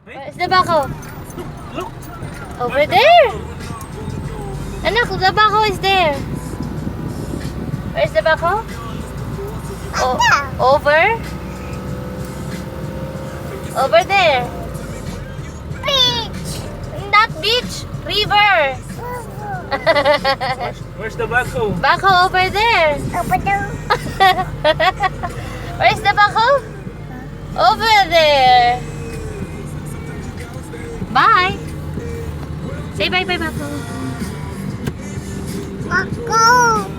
Where's the backhoe? Look. Over there. Anak, the backhoe is there. Where's the backhoe? Oh, over? Over there. Beach. Not beach. River. Where's the backhoe? Backhoe over there. Over there. Where's the backhoe? Over there. Bye. Say bye-bye, backhoe. Backhoe.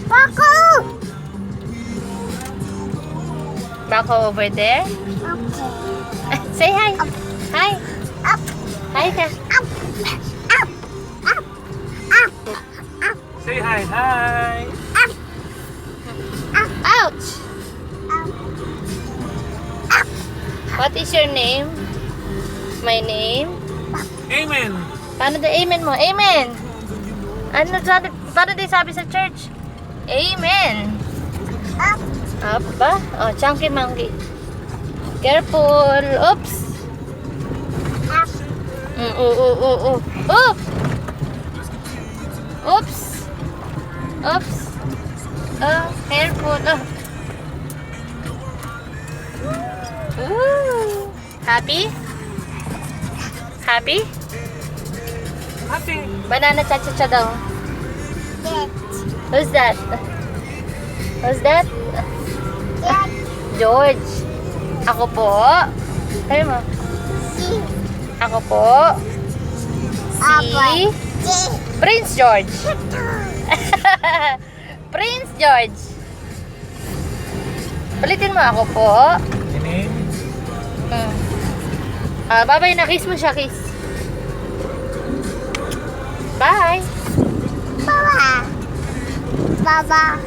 Backhoe. Backhoe over there. Okay. Say hi. Hi. Up. Hi ka. Up. Up. Up. Up. Up. Say hi. Hi. Up. Ouch. Up. Up. What is your name? My name? Amen. Paano the amen mo? Amen. Ano sabi? Paano din sabi sa church? Amen. Up. Up ba? Oh, chunky monkey. Careful. Oops. Up. Oop. Oops. Oops. Oh, careful. Oh. Ooh. Happy? Happy? Happy. Banana cha-cha-cha daw. Get. Who's that? Who's that? Get. George. Ako po. Tayo mo. See. Ako po. Si Prince George. Prince George. Ulitin mo, ako po. Your name? Bye-bye na. Kiss mo siya, kiss. Bye. Baba. Baba.